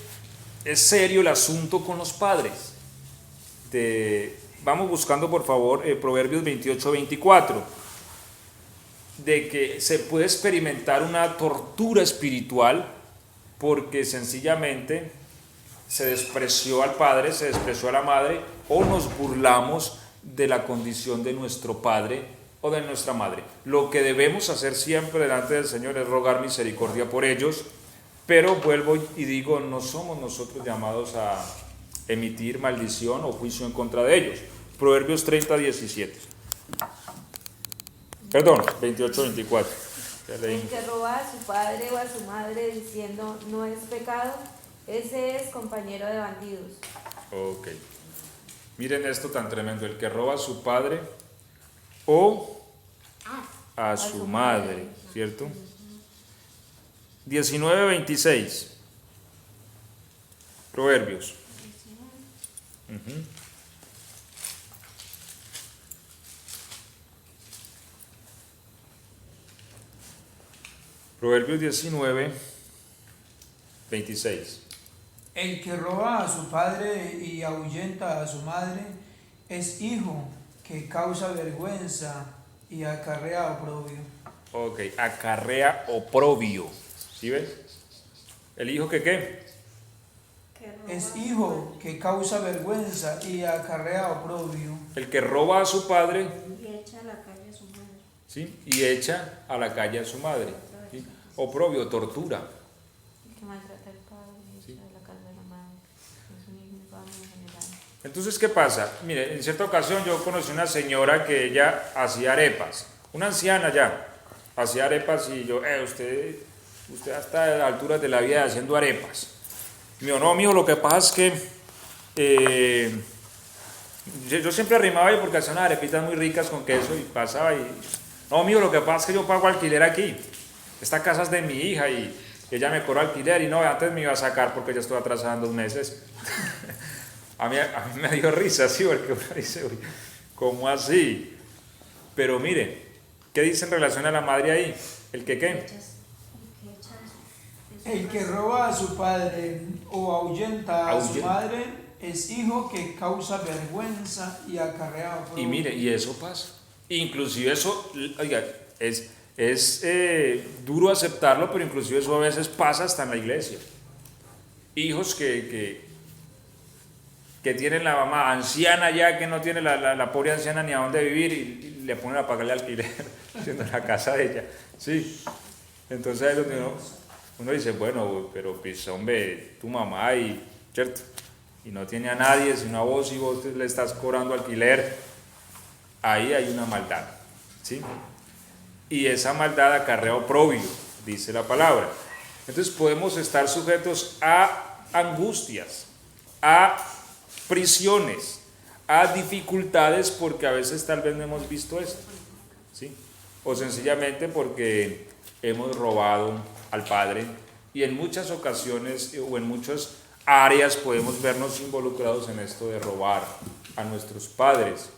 es serio el asunto con los padres. Vamos buscando por favor Proverbios 28-24, de que se puede experimentar una tortura espiritual porque sencillamente se despreció al padre, se despreció a la madre, o nos burlamos de la condición de nuestro padre o de nuestra madre. Lo que debemos hacer siempre delante del Señor es rogar misericordia por ellos, pero vuelvo y digo, no somos nosotros llamados a emitir maldición o juicio en contra de ellos. Proverbios 30-17. Perdón, 28-24. El que roba a su padre o a su madre diciendo no es pecado, ese es compañero de bandidos. Ok. Miren esto tan tremendo. El que roba a su padre o a su madre, ¿cierto? 19-26. Proverbios. Proverbios 19-26. El que roba a su padre y ahuyenta a su madre es hijo que causa vergüenza y acarrea oprobio. Ok, acarrea oprobio. ¿Sí ves? ¿El hijo que qué? Es hijo que causa vergüenza y acarrea oprobio. El que roba a su padre, Y echa a la calle a su madre. ¿sí? Y echa a la calle a su madre. ¿Sí? Oprobio, tortura. El que maltrata al padre y echa a la casa de la madre. Es un infame en general. Entonces, ¿qué pasa? Mire, en cierta ocasión yo conocí una señora que ella hacía arepas, una anciana ya, hacía arepas y yo, usted hasta a alturas de la vida haciendo arepas. Y me dijo, no, mijo, lo que pasa es que yo siempre arrimaba ahí porque hacía unas arepitas muy ricas con queso y pasaba y, no, mijo, lo que pasa es que yo pago alquiler aquí. Esta casa es de mi hija y ella me cobró alquiler y no, antes me iba a sacar porque ya estuve atrasada en 2 meses. A mí me dio risa, sí, porque uno dice, uy, ¿cómo así? Pero mire, ¿qué dice en relación a la madre ahí? ¿El que qué? El que roba a su padre o ahuyenta a su madre es hijo que causa vergüenza y acarrea oprobio. Y mire, y eso pasa. Inclusive eso, oiga, es duro aceptarlo, pero inclusive eso a veces pasa hasta en la iglesia. Hijos que tienen la mamá anciana ya, que no tiene la pobre anciana ni a dónde vivir y le ponen a pagarle alquiler, siendo la casa de ella. Sí. Entonces es donde uno dice, bueno, pero pues hombre, tu mamá y, ¿cierto? Y no tiene a nadie, sino a vos y vos le estás cobrando alquiler, ahí hay una maldad, ¿sí? Y esa maldad acarrea oprobio, dice la palabra. Entonces podemos estar sujetos a angustias, a prisiones, a dificultades porque a veces tal vez no hemos visto esto, ¿sí? O sencillamente porque hemos robado al Padre y en muchas ocasiones o en muchas áreas podemos vernos involucrados en esto de robar a nuestros padres.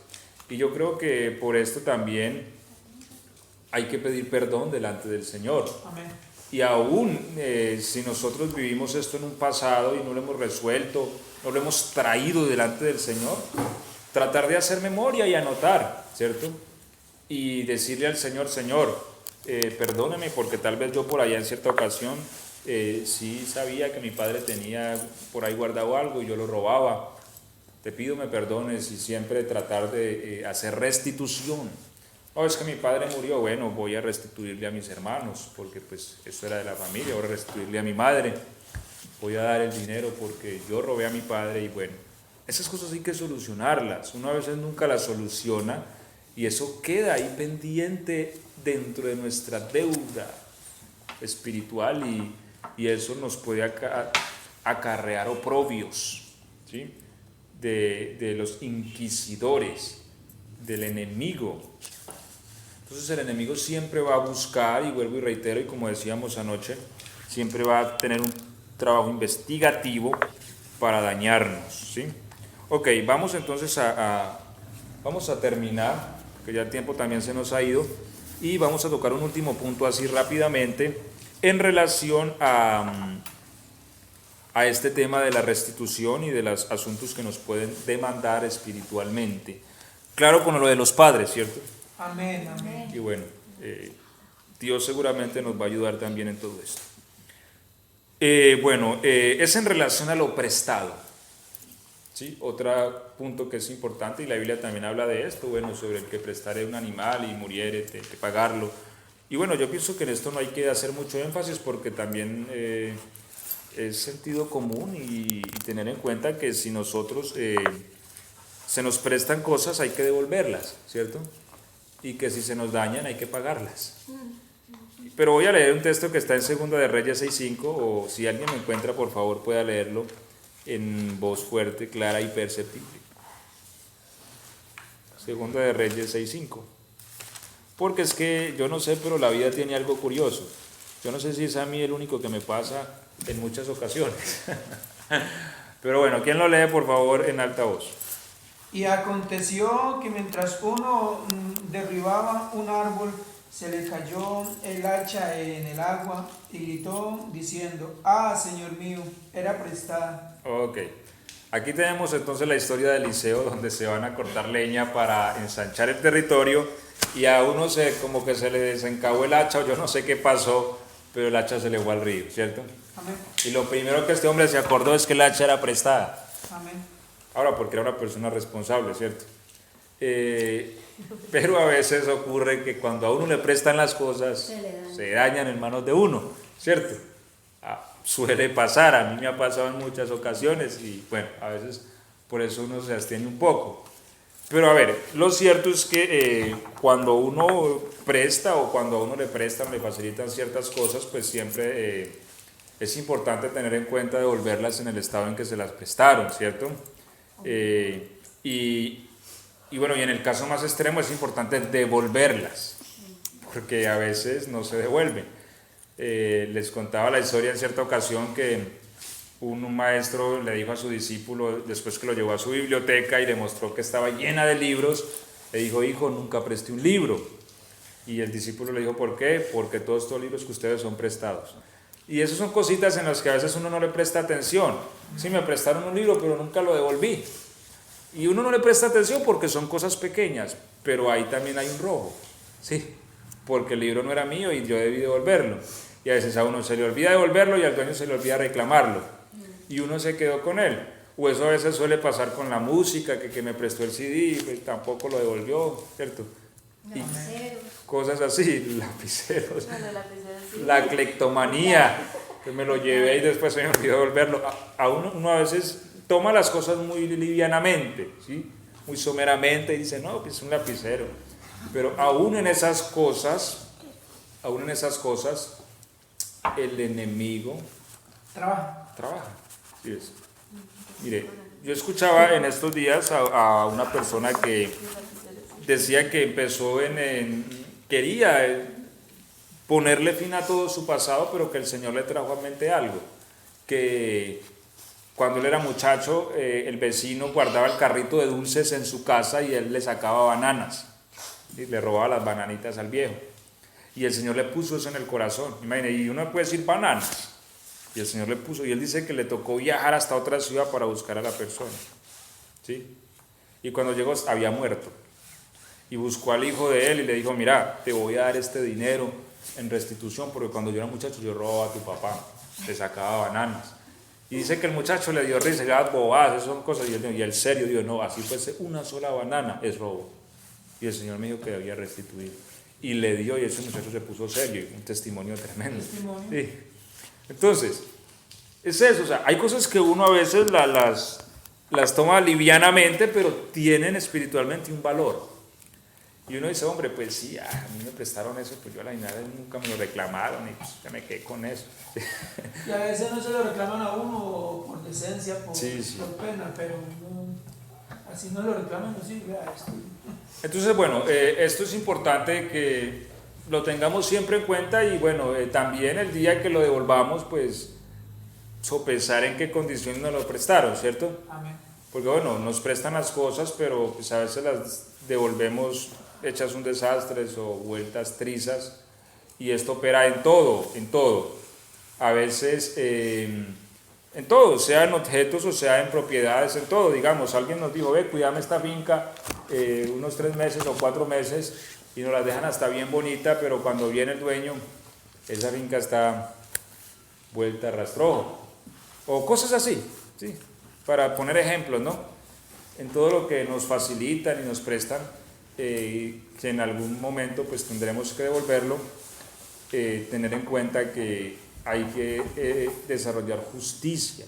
Y yo creo que por esto también hay que pedir perdón delante del Señor. Amén. Y aún si nosotros vivimos esto en un pasado y no lo hemos resuelto, no lo hemos traído delante del Señor, tratar de hacer memoria y anotar, ¿cierto? Y decirle al Señor, Señor, perdóneme porque tal vez yo por allá en cierta ocasión sí sabía que mi padre tenía por ahí guardado algo y yo lo robaba. Te pido me perdones y siempre tratar de hacer restitución Oh, es que mi padre murió, bueno, voy a restituirle a mis hermanos, porque pues eso era de la familia, voy a restituirle a mi madre, voy a dar el dinero porque yo robé a mi padre y bueno, esas cosas hay que solucionarlas, uno a veces nunca las soluciona y eso queda ahí pendiente dentro de nuestra deuda espiritual y eso nos puede acarrear oprobios, ¿sí? de los inquisidores, del enemigo. Entonces el enemigo siempre va a buscar, y vuelvo y reitero, y como decíamos anoche, siempre va a tener un trabajo investigativo para dañarnos, ¿sí? Ok, vamos entonces vamos a terminar, que ya el tiempo también se nos ha ido, y vamos a tocar un último punto así rápidamente en relación a este tema de la restitución y de los asuntos que nos pueden demandar espiritualmente. Claro, con lo de los padres, ¿cierto? Amén, amén. Y bueno, Dios seguramente nos va a ayudar también en todo esto. Es en relación a lo prestado, ¿sí? Otro punto que es importante, y la Biblia también habla de esto, bueno, sobre el que prestare un animal y muriere, hay que pagarlo. Y bueno, yo pienso que en esto no hay que hacer mucho énfasis porque también es sentido común y tener en cuenta que si nosotros se nos prestan cosas hay que devolverlas, ¿cierto? Y que si se nos dañan hay que pagarlas. Pero voy a leer un texto que está en 2 de Reyes 6:5, o si alguien me encuentra, por favor, pueda leerlo en voz fuerte, clara y perceptible. 2 de Reyes 6:5. Porque es que yo no sé, pero la vida tiene algo curioso. Yo no sé si es a mí el único que me pasa en muchas ocasiones. Pero bueno, ¿quién lo lee, por favor, en alta voz? Y aconteció que mientras uno derribaba un árbol, se le cayó el hacha en el agua y gritó diciendo: ¡Ah, Señor mío, era prestada! Ok, aquí tenemos entonces la historia de Eliseo, donde se van a cortar leña para ensanchar el territorio y a uno como que se le desencabó el hacha, o yo no sé qué pasó, pero el hacha se le fue al río, ¿cierto? Amén. Y lo primero que este hombre se acordó es que el hacha era prestada. Amén. Ahora, porque era una persona responsable, ¿cierto? Pero a veces ocurre que cuando a uno le prestan las cosas, se dañan en manos de uno, ¿cierto? Suele pasar, a mí me ha pasado en muchas ocasiones y bueno, a veces por eso uno se abstiene un poco. Pero a ver, lo cierto es que cuando uno presta o cuando a uno le prestan, le facilitan ciertas cosas, pues siempre es importante tener en cuenta devolverlas en el estado en que se las prestaron, ¿cierto? Y bueno, y en el caso más extremo es importante devolverlas, porque a veces no se devuelven. Les contaba la historia en cierta ocasión que un maestro le dijo a su discípulo, después que lo llevó a su biblioteca y le mostró que estaba llena de libros, le dijo: hijo, nunca presté un libro. Y el discípulo le dijo: ¿por qué? Porque todos estos libros que ustedes son prestados. Y esas son cositas en las que a veces uno no le presta atención. Sí, me prestaron un libro, pero nunca lo devolví. Y uno no le presta atención porque son cosas pequeñas, pero ahí también hay un robo, ¿sí? Porque el libro no era mío y yo debí devolverlo. Y a veces a uno se le olvida devolverlo y al dueño se le olvida reclamarlo. Y uno se quedó con él. O eso a veces suele pasar con la música, que me prestó el CD, pues tampoco lo devolvió, ¿cierto? Y cosas así, lapiceros, la cleptomanía, que me lo llevé y después se me olvidó devolverlo. Uno a veces toma las cosas muy livianamente, ¿sí? Muy someramente y dice: no, pues es un lapicero. Pero aún en esas cosas, el enemigo trabaja. ¿Sí ves? Mire, yo escuchaba en estos días a una persona que decía que empezó quería ponerle fin a todo su pasado, pero que el Señor le trajo a mente algo, que cuando él era muchacho, el vecino guardaba el carrito de dulces en su casa y él le sacaba bananas, y le robaba las bananitas al viejo, y el Señor le puso eso en el corazón. Imagínate, y uno puede decir bananas, y el Señor le puso, y él dice que le tocó viajar hasta otra ciudad para buscar a la persona, ¿sí? Y cuando llegó había muerto, y buscó al hijo de él y le dijo: mira, te voy a dar este dinero en restitución, porque cuando yo era muchacho yo robaba a tu papá, te sacaba bananas. Y dice que el muchacho le dio risa, ya bobadas, esas son cosas, y él serio dijo: no, así fuese una sola banana, es robo. y el Señor me dijo que debía restituir. Y le dio, y ese muchacho se puso serio, un testimonio tremendo. Testimonio. Sí. Entonces, es eso, o sea, hay cosas que uno a veces las toma livianamente, pero tienen espiritualmente un valor. Y uno dice, hombre, pues sí, a mí me prestaron eso, pues yo a la final nunca me lo reclamaron y pues ya me quedé con eso. Y a veces no se lo reclaman a uno por decencia, por, Sí, sí. por pena, pero así no lo reclaman, no sirve a esto. Entonces, bueno, esto es importante que lo tengamos siempre en cuenta y bueno, también el día que lo devolvamos, pues sopesar en qué condiciones nos lo prestaron, ¿cierto? Amén. Porque bueno, nos prestan las cosas, pero pues a veces las devolvemos hechas un desastre o vueltas trizas, y esto opera en todo, en todo. A veces en todo, sea en objetos o sea en propiedades, en todo. Digamos, alguien nos dijo, ve, cuídame esta finca unos 3 meses o 4 meses, y nos la dejan hasta bien bonita, pero cuando viene el dueño, esa finca está vuelta a rastrojo. O cosas así, ¿sí? Para poner ejemplos, ¿no? En todo lo que nos facilitan y nos prestan, que en algún momento pues tendremos que devolverlo, tener en cuenta que hay que desarrollar justicia,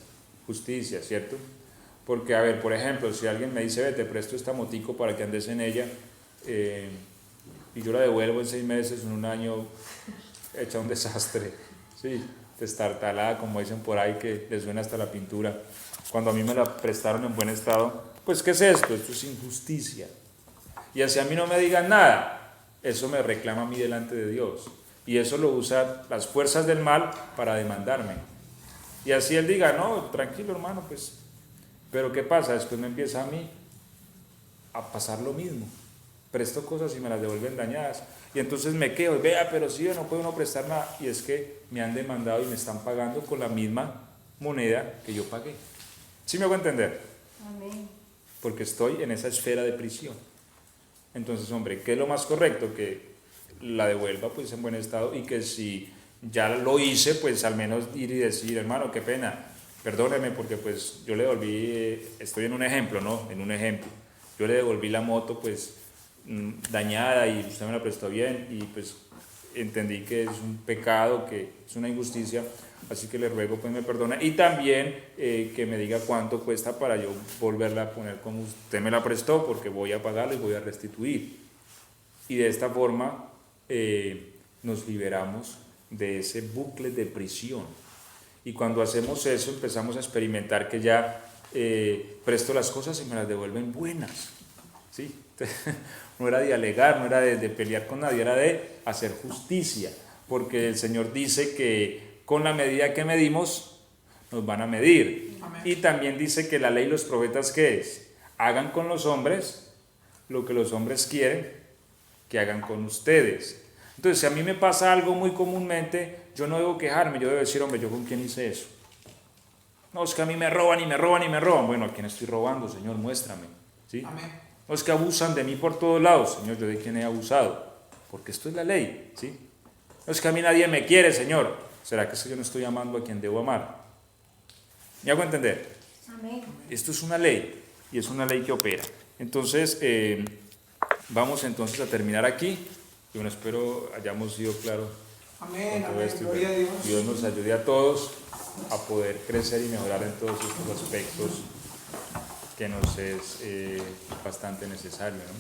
¿cierto? Porque, a ver, por ejemplo, si alguien me dice, ve, te presto esta motico para que andes en ella, y yo la devuelvo en 6 meses, en un año, hecha un desastre, ¿sí? Destartalada, como dicen por ahí, que le suena hasta la pintura, cuando a mí me la prestaron en buen estado, pues ¿qué es esto? Esto es injusticia. Y así a mí no me digan nada, eso me reclama a mí delante de Dios, y eso lo usan las fuerzas del mal para demandarme. Y así él diga, no, tranquilo hermano, pues, pero ¿qué pasa? Después me empieza a mí a pasar lo mismo, presto cosas y me las devuelven dañadas, y entonces me quedo, y vea, pero sí, yo no puedo prestar nada, y es que me han demandado y me están pagando con la misma moneda que yo pagué. ¿Sí me hago entender? Amén. Porque estoy en esa esfera de prisión. Entonces, hombre, ¿qué es lo más correcto? Que la devuelva pues en buen estado, y que si ya lo hice, pues al menos ir y decir, hermano, qué pena, perdóneme porque pues yo le devolví, estoy en un ejemplo, ¿no? En un ejemplo, yo le devolví la moto pues dañada y usted me la prestó bien, y pues entendí que es un pecado, que es una injusticia, así que le ruego pues me perdone, y también que me diga cuánto cuesta para yo volverla a poner como usted me la prestó, porque voy a pagarla y voy a restituir. Y de esta forma nos liberamos de ese bucle de prisión, y cuando hacemos eso empezamos a experimentar que ya presto las cosas y me las devuelven buenas, ¿sí? No era de alegar, no era de pelear con nadie, era de hacer justicia, porque el Señor dice que con la medida que medimos nos van a medir. Amén. Y también dice que la ley y los profetas, ¿qué es? Hagan con los hombres lo que los hombres quieren que hagan con ustedes. Entonces, si a mí me pasa algo muy comúnmente, yo no debo quejarme, yo debo decir, hombre, ¿yo con quién hice eso? No, es que a mí me roban y me roban y me roban. Bueno, ¿a quién estoy robando, Señor? Muéstrame, ¿sí? Amén. No, es que abusan de mí por todos lados, Señor, ¿yo de quién he abusado? Porque esto es la ley, ¿sí? No, es que a mí nadie me quiere, Señor. ¿Será que yo no estoy amando a quien debo amar? ¿Me hago entender? Amén. Esto es una ley, y es una ley que opera. Entonces, vamos entonces a terminar aquí. Y bueno, espero hayamos sido claros Amén. con todo Amén. esto. Gloria a Dios. Dios nos ayude a todos a poder crecer y mejorar en todos estos aspectos que nos es bastante necesario, ¿no?